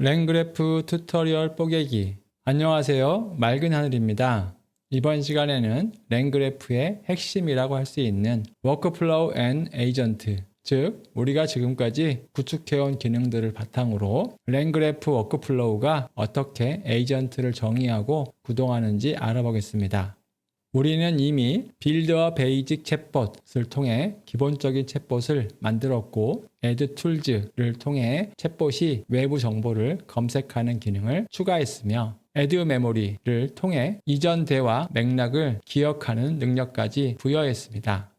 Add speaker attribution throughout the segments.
Speaker 1: 랭그래프 튜토리얼 뽀개기. 안녕하세요. 맑은 하늘입니다. 이번 시간에는 랭그래프의 핵심이라고 할 수 있는 워크플로우 앤 에이전트, 즉 우리가 지금까지 구축해온 기능들을 바탕으로 랭그래프 워크플로우가 어떻게 에이전트를 정의하고 구동하는지 알아보겠습니다. 우리는 이미 빌드와 베이직 챗봇을 통해 기본적인 챗봇을 만들었고 Add Tools를 통해 챗봇이 외부 정보를 검색하는 기능을 추가했으며 Add Memory를 통해 이전 대화 맥락을 기억하는 능력까지 부여했습니다.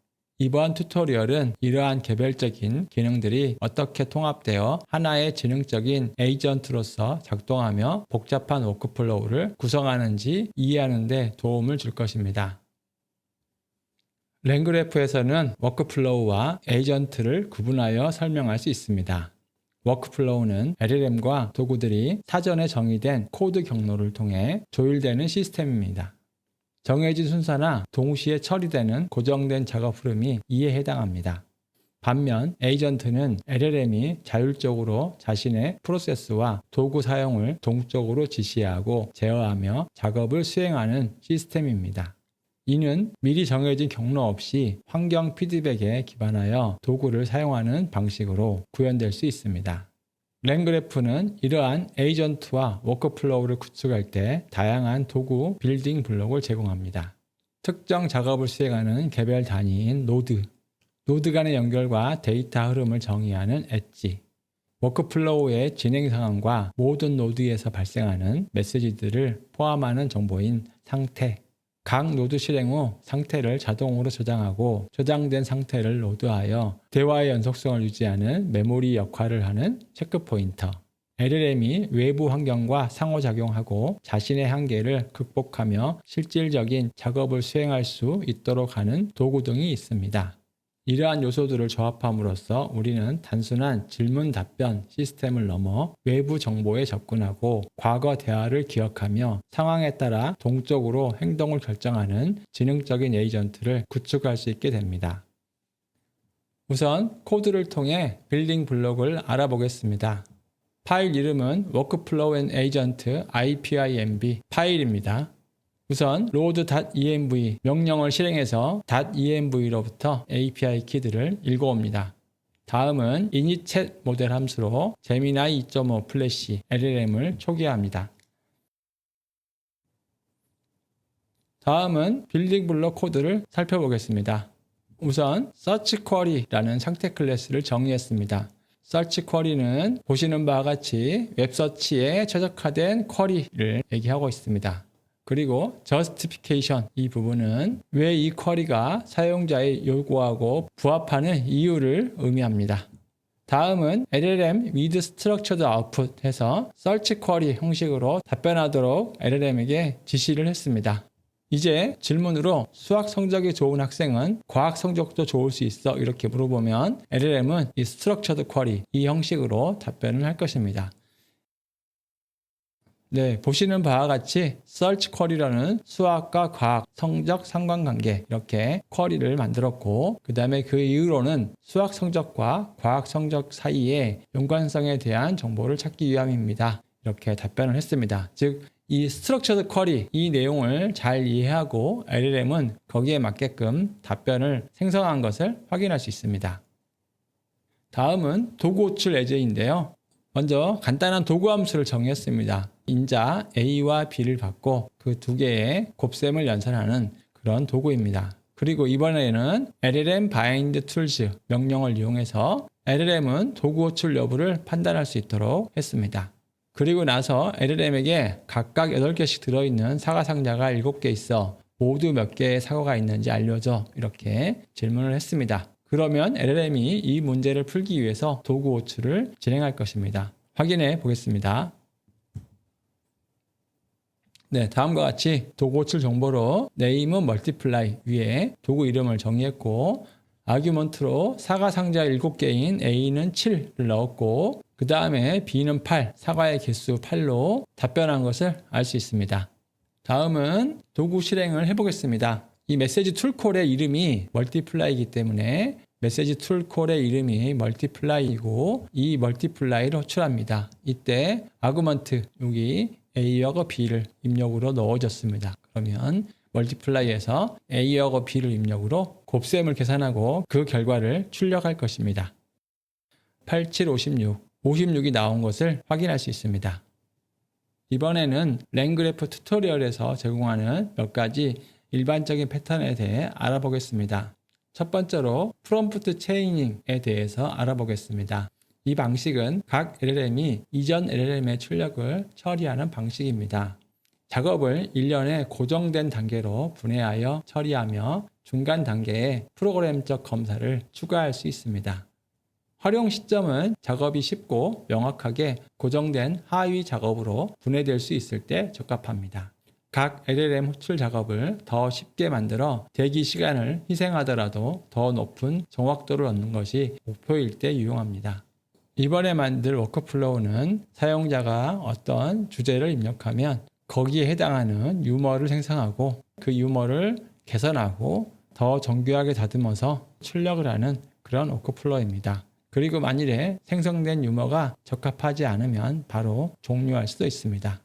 Speaker 1: 이번 튜토리얼은 이러한 개별적인 기능들이 어떻게 통합되어 하나의 지능적인 에이전트로서 작동하며 복잡한 워크플로우를 구성하는지 이해하는 데 도움을 줄 것입니다. 랭그래프에서는 워크플로우와 에이전트를 구분하여 설명할 수 있습니다. 워크플로우는 LLM과 도구들이 사전에 정의된 코드 경로를 통해 조율되는 시스템입니다. 정해진 순서나 동시에 처리되는 고정된 작업 흐름이 이에 해당합니다. 반면 에이전트는 LLM이 자율적으로 자신의 프로세스와 도구 사용을 동적으로 지시하고 제어하며 작업을 수행하는 시스템입니다. 이는 미리 정해진 경로 없이 환경 피드백에 기반하여 도구를 사용하는 방식으로 구현될 수 있습니다. 랭그래프는 이러한 에이전트와 워크플로우를 구축할 때 다양한 도구 빌딩 블록을 제공합니다. 특정 작업을 수행하는 개별 단위인 노드 간의 연결과 데이터 흐름을 정의하는 엣지, 워크플로우의 진행 상황과 모든 노드에서 발생하는 메시지들을 포함하는 정보인 상태, 각 노드 실행 후 상태를 자동으로 저장하고 저장된 상태를 로드하여 대화의 연속성을 유지하는 메모리 역할을 하는 체크포인터, LLM이 외부 환경과 상호작용하고 자신의 한계를 극복하며 실질적인 작업을 수행할 수 있도록 하는 도구 등이 있습니다. 이러한 요소들을 조합함으로써 우리는 단순한 질문-답변 시스템을 넘어 외부 정보에 접근하고 과거 대화를 기억하며 상황에 따라 동적으로 행동을 결정하는 지능적인 에이전트를 구축할 수 있게 됩니다. 우선 코드를 통해 빌딩 블록을 알아보겠습니다. 파일 이름은 workflow and agent IPIMB 파일입니다. 우선 load.env 명령을 실행해서 .env로부터 API 키들을 읽어옵니다. 다음은 init 모델 함수로 제미나이 2.5 플래시 LLM을 초기화합니다. 다음은 빌딩 블록 코드를 살펴보겠습니다. 우선 search query라는 상태 클래스를 정의했습니다. search query는 보시는 바와 같이 웹서치에 최적화된 쿼리를 얘기하고 있습니다. 그리고 justification 이 부분은 왜 이 쿼리가 사용자의 요구하고 부합하는 이유를 의미합니다. 다음은 LLM with structured output 해서 search query 형식으로 답변하도록 LLM에게 지시를 했습니다. 이제 질문으로 수학 성적이 좋은 학생은 과학 성적도 좋을 수 있어 이렇게 물어보면 LLM은 이 structured query 이 형식으로 답변을 할 것입니다. 네, 보시는 바와 같이 search query라는 수학과 과학, 성적 상관관계 이렇게 쿼리를 만들었고 그 다음에 그 이후로는 수학 성적과 과학 성적 사이의 연관성에 대한 정보를 찾기 위함입니다. 이렇게 답변을 했습니다. 즉, 이 structured query 이 내용을 잘 이해하고 LLM은 거기에 맞게끔 답변을 생성한 것을 확인할 수 있습니다. 다음은 도구 호출 예제인데요. 먼저 간단한 도구 함수를 정의했습니다. 인자 A와 B를 받고 그 두 개의 곱셈을 연산하는 그런 도구입니다. 그리고 이번에는 LLM bind tools 명령을 이용해서 LLM은 도구 호출 여부를 판단할 수 있도록 했습니다. 그리고 나서 LLM에게 각각 8개씩 들어있는 사과 상자가 7개 있어 모두 몇 개의 사과가 있는지 알려줘 이렇게 질문을 했습니다. 그러면 LLM이 이 문제를 풀기 위해서 도구 호출을 진행할 것입니다. 확인해 보겠습니다. 네, 다음과 같이 도구 호출 정보로 name은 multiply 위에 도구 이름을 정의했고 아규먼트로 사과 상자 7개인 A는 7을 넣었고 그 다음에 B는 8, 사과의 개수 8로 답변한 것을 알 수 있습니다. 다음은 도구 실행을 해보겠습니다. 이 메시지 툴콜의 이름이 multiply이기 때문에 메시지 툴콜의 이름이 멀티플라이이고 이 멀티플라이를 호출합니다. 이때 아구먼트 여기 A하고 B를 입력으로 넣어줬습니다. 그러면 멀티플라이에서 A하고 B를 입력으로 곱셈을 계산하고 그 결과를 출력할 것입니다. 87, 56, 56이 나온 것을 확인할 수 있습니다. 이번에는 랭그래프 튜토리얼에서 제공하는 몇 가지 일반적인 패턴에 대해 알아보겠습니다. 첫 번째로 프롬프트 체이닝에 대해서 알아보겠습니다. 이 방식은 각 LLM이 이전 LLM의 출력을 처리하는 방식입니다. 작업을 일련의 고정된 단계로 분해하여 처리하며 중간 단계에 프로그램적 검사를 추가할 수 있습니다. 활용 시점은 작업이 쉽고 명확하게 고정된 하위 작업으로 분해될 수 있을 때 적합합니다. 각 LLM 호출 작업을 더 쉽게 만들어 대기 시간을 희생하더라도 더 높은 정확도를 얻는 것이 목표일 때 유용합니다. 이번에 만들 워크플로우는 사용자가 어떤 주제를 입력하면 거기에 해당하는 유머를 생성하고 그 유머를 개선하고 더 정교하게 다듬어서 출력을 하는 그런 워크플로우입니다. 그리고 만일에 생성된 유머가 적합하지 않으면 바로 종료할 수도 있습니다.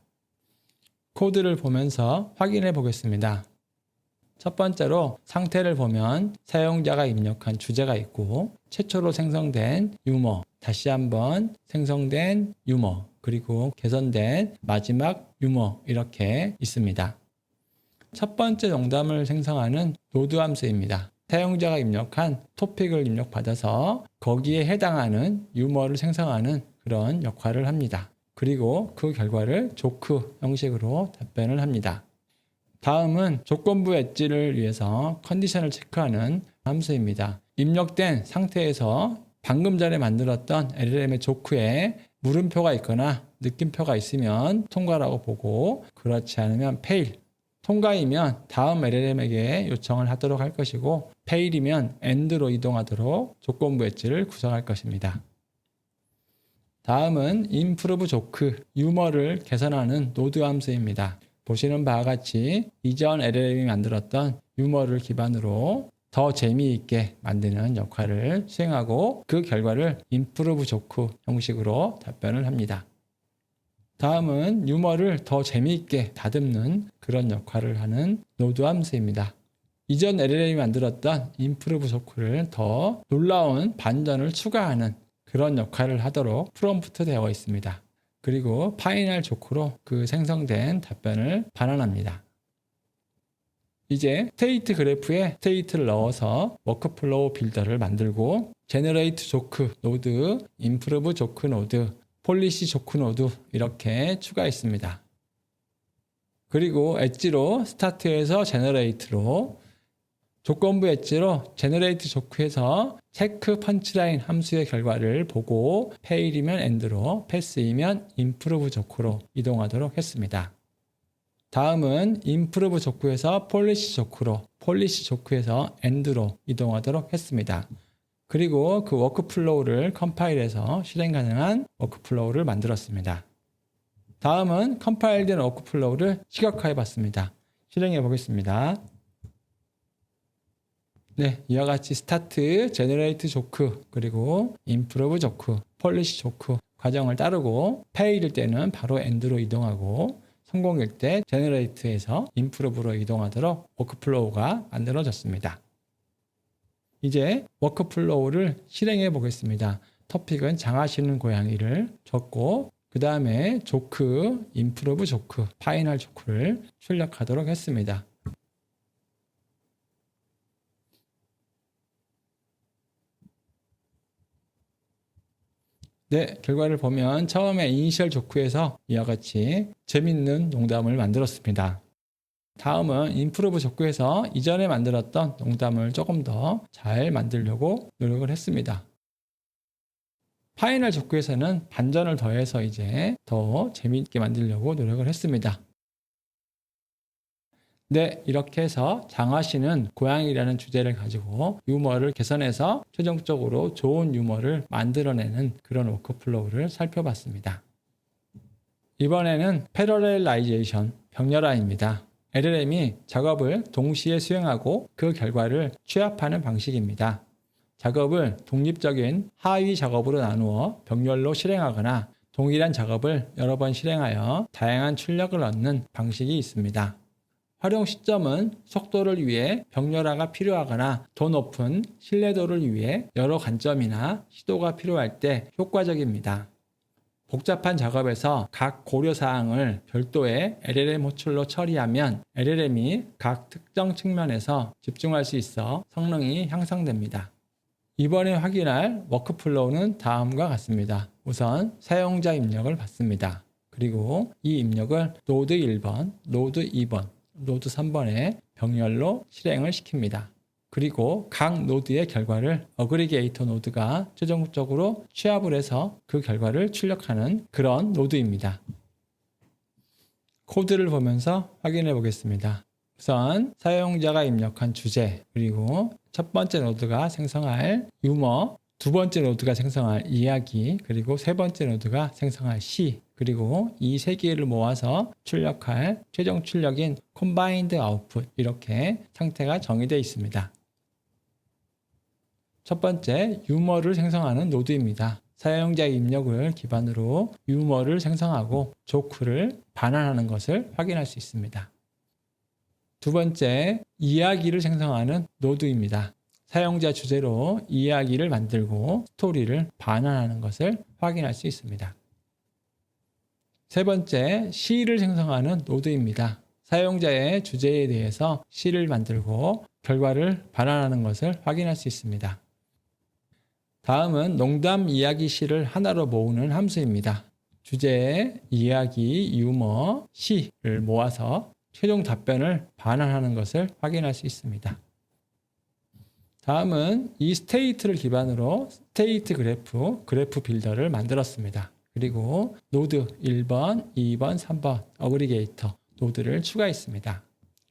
Speaker 1: 코드를 보면서 확인해 보겠습니다. 첫 번째로 상태를 보면 사용자가 입력한 주제가 있고 최초로 생성된 유머, 다시 한번 생성된 유머, 그리고 개선된 마지막 유머 이렇게 있습니다. 첫 번째 농담을 생성하는 노드 함수입니다. 사용자가 입력한 토픽을 입력받아서 거기에 해당하는 유머를 생성하는 그런 역할을 합니다. 그리고 그 결과를 조크 형식으로 답변을 합니다. 다음은 조건부 엣지를 위해서 컨디션을 체크하는 함수입니다. 입력된 상태에서 방금 전에 만들었던 LLM의 조크에 물음표가 있거나 느낌표가 있으면 통과라고 보고 그렇지 않으면 fail. 통과이면 다음 LLM에게 요청을 하도록 할 것이고 fail이면 end로 이동하도록 조건부 엣지를 구성할 것입니다. 다음은 improve 조크, 유머를 개선하는 노드 함수입니다. 보시는 바와 같이 이전 LLM이 만들었던 유머를 기반으로 더 재미있게 만드는 역할을 수행하고 그 결과를 improve 조크 형식으로 답변을 합니다. 다음은 유머를 더 재미있게 다듬는 그런 역할을 하는 노드 함수입니다. 이전 LLM이 만들었던 improve 조크를 더 놀라운 반전을 추가하는 그런 역할을 하도록 프롬프트 되어 있습니다. 그리고 파이널 조크로 그 생성된 답변을 반환합니다. 이제 스테이트 그래프에 스테이트를 넣어서 워크플로우 빌더를 만들고 제너레이트 조크 노드, 임프루브 조크 노드, 폴리시 조크 노드 이렇게 추가했습니다. 그리고 엣지로 스타트에서 제너레이트로 조건부 엣지로 제너레이트 조크에서 체크 펀치라인 함수의 결과를 보고 페일이면 엔드로 패스이면 임프루브 조크로 이동하도록 했습니다. 다음은 임프루브 조크에서 폴리시 조크로 폴리시 조크에서 엔드로 이동하도록 했습니다. 그리고 그 워크플로우를 컴파일해서 실행 가능한 워크플로우를 만들었습니다. 다음은 컴파일된 워크플로우를 시각화해 봤습니다. 실행해 보겠습니다. 네, 이와 같이 스타트, 제너레이트 조크, 그리고 임프루브 조크, 폴리시 조크 과정을 따르고 페일일 때는 바로 엔드로 이동하고 성공일 때 제너레이트에서 임프루브로 이동하도록 워크플로우가 만들어졌습니다. 이제 워크플로우를 실행해 보겠습니다. 토픽은 장하시는 고양이를 줬고 그 다음에 조크, 임프루브 조크, 파이널 조크를 출력하도록 했습니다. 네, 결과를 보면 처음에 이니셜 조크에서 이와 같이 재밌는 농담을 만들었습니다. 다음은 임프루브 조크에서 이전에 만들었던 농담을 조금 더 잘 만들려고 노력을 했습니다. 파이널 조크에서는 반전을 더해서 이제 더 재미있게 만들려고 노력을 했습니다. 네, 이렇게 해서 장하시는 고양이라는 주제를 가지고 유머를 개선해서 최종적으로 좋은 유머를 만들어내는 그런 워크플로우를 살펴봤습니다. 이번에는 패러렐라이제이션, 병렬화입니다. LLM이 작업을 동시에 수행하고 그 결과를 취합하는 방식입니다. 작업을 독립적인 하위 작업으로 나누어 병렬로 실행하거나 동일한 작업을 여러 번 실행하여 다양한 출력을 얻는 방식이 있습니다. 활용 시점은 속도를 위해 병렬화가 필요하거나 더 높은 신뢰도를 위해 여러 관점이나 시도가 필요할 때 효과적입니다. 복잡한 작업에서 각 고려사항을 별도의 LLM 호출로 처리하면 LLM이 각 특정 측면에서 집중할 수 있어 성능이 향상됩니다. 이번에 확인할 워크플로우는 다음과 같습니다. 우선 사용자 입력을 받습니다. 그리고 이 입력을 노드 1번, 노드 2번, 노드 3번에 병렬로 실행을 시킵니다. 그리고 각 노드의 결과를 어그리게이터 노드가 최종적으로 취합을 해서 그 결과를 출력하는 그런 노드입니다. 코드를 보면서 확인해 보겠습니다. 우선 사용자가 입력한 주제, 그리고 첫 번째 노드가 생성할 유머, 두 번째 노드가 생성할 이야기, 그리고 세 번째 노드가 생성할 시, 그리고 이 세 개를 모아서 출력할 최종 출력인 컴바인드 아웃풋, 이렇게 상태가 정의되어 있습니다. 첫 번째, 유머를 생성하는 노드입니다. 사용자의 입력을 기반으로 유머를 생성하고 조크를 반환하는 것을 확인할 수 있습니다. 두 번째, 이야기를 생성하는 노드입니다. 사용자 주제로 이야기를 만들고 스토리를 반환하는 것을 확인할 수 있습니다. 세 번째, 시를 생성하는 노드입니다. 사용자의 주제에 대해서 시를 만들고 결과를 반환하는 것을 확인할 수 있습니다. 다음은 농담 이야기 시를 하나로 모으는 함수입니다. 주제, 이야기, 유머, 시를 모아서 최종 답변을 반환하는 것을 확인할 수 있습니다. 다음은 이 스테이트를 기반으로 스테이트 그래프 빌더를 만들었습니다. 그리고 노드 1번, 2번, 3번 어그리게이터 노드를 추가했습니다.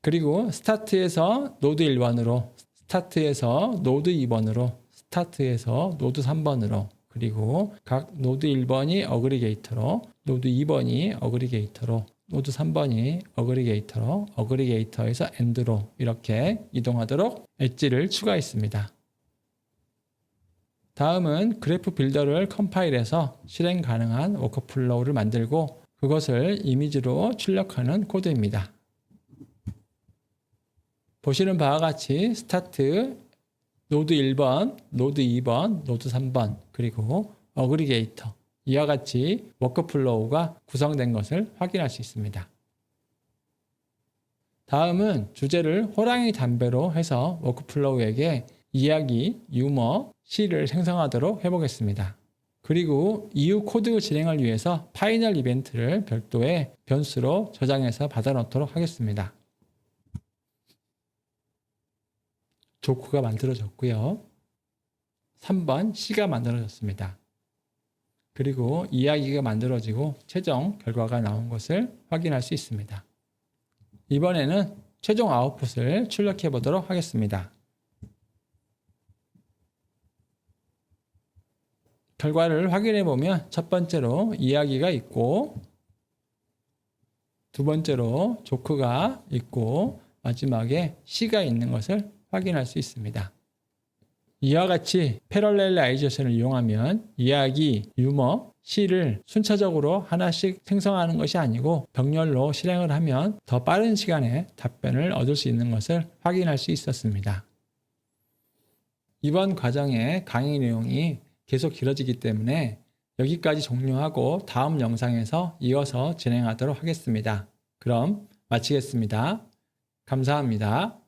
Speaker 1: 그리고 스타트에서 노드 1번으로, 스타트에서 노드 2번으로, 스타트에서 노드 3번으로, 그리고 각 노드 1번이 어그리게이터로, 노드 2번이 어그리게이터로, 노드 3번이 어그리게이터로, 어그리게이터에서 엔드로 이렇게 이동하도록 엣지를 추가했습니다. 다음은 그래프 빌더를 컴파일해서 실행 가능한 워크플로우를 만들고 그것을 이미지로 출력하는 코드입니다. 보시는 바와 같이 스타트, 노드 1번, 노드 2번, 노드 3번, 그리고 어그리게이터 이와 같이 워크플로우가 구성된 것을 확인할 수 있습니다. 다음은 주제를 호랑이 담배로 해서 워크플로우에게 이야기, 유머, 시를 생성하도록 해보겠습니다. 그리고 이후 코드 진행을 위해서 파이널 이벤트를 별도의 변수로 저장해서 받아놓도록 하겠습니다. 조크가 만들어졌고요. 3번 C가 만들어졌습니다. 그리고 이야기가 만들어지고 최종 결과가 나온 것을 확인할 수 있습니다. 이번에는 최종 아웃풋을 출력해 보도록 하겠습니다. 결과를 확인해 보면 첫 번째로 이야기가 있고 두 번째로 조크가 있고 마지막에 C가 있는 것을 확인할 수 있습니다. 이와 같이 패럴렐라이제이션을 이용하면 이야기, 유머, 시를 순차적으로 하나씩 생성하는 것이 아니고 병렬로 실행을 하면 더 빠른 시간에 답변을 얻을 수 있는 것을 확인할 수 있었습니다. 이번 과정의 강의 내용이 계속 길어지기 때문에 여기까지 종료하고 다음 영상에서 이어서 진행하도록 하겠습니다. 그럼 마치겠습니다. 감사합니다.